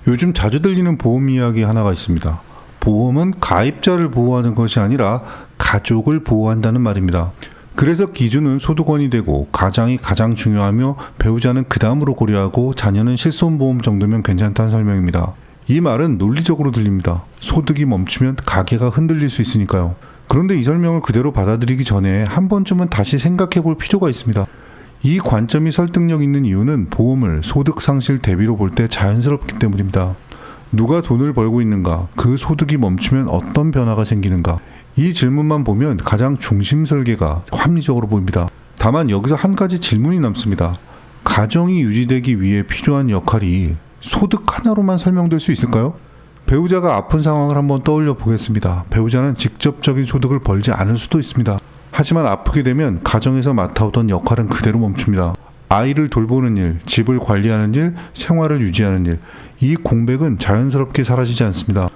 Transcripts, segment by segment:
요즘 자주 들리는 보험 이야기 하나가 있습니다. 보험은 가입자를 보호하는 것이 아니라 가족을 보호한다는 말입니다. 그래서 기준은 소득원이 되고 가장이 가장 중요하며 배우자는 그 다음으로 고려하고 자녀는 실손보험 정도면 괜찮다는 설명입니다. 이 말은 논리적으로 들립니다. 소득이 멈추면 가계가 흔들릴 수 있으니까요. 그런데 이 설명을 그대로 받아들이기 전에 한 번쯤은 다시 생각해 볼 필요가 있습니다. 이 관점이 설득력 있는 이유는 보험을 소득 상실 대비로 볼 때 자연스럽기 때문입니다. 누가 돈을 벌고 있는가, 그 소득이 멈추면 어떤 변화가 생기는가, 이 질문만 보면 가장 중심 설계가 합리적으로 보입니다. 다만 여기서 한 가지 질문이 남습니다. 가정이 유지되기 위해 필요한 역할이 소득 하나로만 설명될 수 있을까요? 배우자가 아픈 상황을 한번 떠올려 보겠습니다. 배우자는 직접적인 소득을 벌지 않을 수도 있습니다. 하지만 아프게 되면 가정에서 맡아오던 역할은 그대로 멈춥니다. 아이를 돌보는 일, 집을 관리하는 일, 생활을 유지하는 일, 이 공백은 자연스럽게 사라지지 않습니다.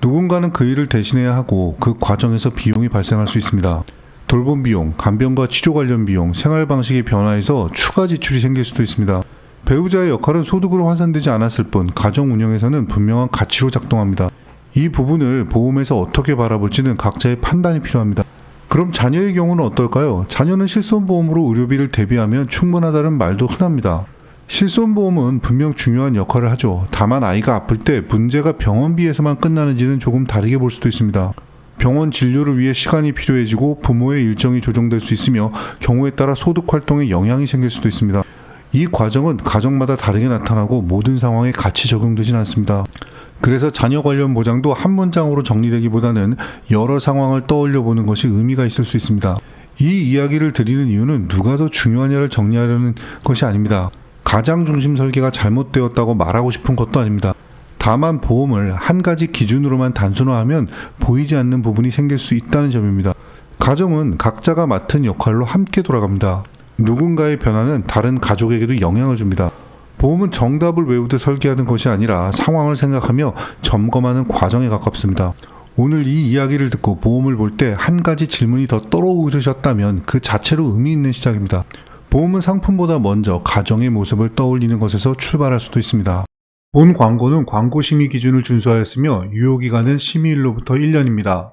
누군가는 그 일을 대신해야 하고 그 과정에서 비용이 발생할 수 있습니다. 돌봄 비용, 간병과 치료 관련 비용, 생활 방식의 변화에서 추가 지출이 생길 수도 있습니다. 배우자의 역할은 소득으로 환산되지 않았을 뿐 가정 운영에서는 분명한 가치로 작동합니다. 이 부분을 보험에서 어떻게 바라볼지는 각자의 판단이 필요합니다. 그럼 자녀의 경우는 어떨까요? 자녀는 실손보험으로 의료비를 대비하면 충분하다는 말도 흔합니다. 실손보험은 분명 중요한 역할을 하죠. 다만 아이가 아플 때 문제가 병원비에서만 끝나는지는 조금 다르게 볼 수도 있습니다. 병원 진료를 위해 시간이 필요해지고 부모의 일정이 조정될 수 있으며 경우에 따라 소득 활동에 영향이 생길 수도 있습니다. 이 과정은 가정마다 다르게 나타나고 모든 상황에 같이 적용되진 않습니다. 그래서 자녀 관련 보장도 한 문장으로 정리되기보다는 여러 상황을 떠올려 보는 것이 의미가 있을 수 있습니다. 이 이야기를 드리는 이유는 누가 더 중요하냐를 정리하려는 것이 아닙니다. 가장 중심 설계가 잘못되었다고 말하고 싶은 것도 아닙니다. 다만 보험을 한 가지 기준으로만 단순화하면 보이지 않는 부분이 생길 수 있다는 점입니다. 가정은 각자가 맡은 역할로 함께 돌아갑니다. 누군가의 변화는 다른 가족에게도 영향을 줍니다. 보험은 정답을 외우듯 설계하는 것이 아니라 상황을 생각하며 점검하는 과정에 가깝습니다. 오늘 이 이야기를 듣고 보험을 볼 때 한 가지 질문이 더 떠오르셨다면 그 자체로 의미 있는 시작입니다. 보험은 상품보다 먼저 가정의 모습을 떠올리는 것에서 출발할 수도 있습니다. 본 광고는 광고 심의 기준을 준수하였으며 유효기간은 심의일로부터 1년입니다.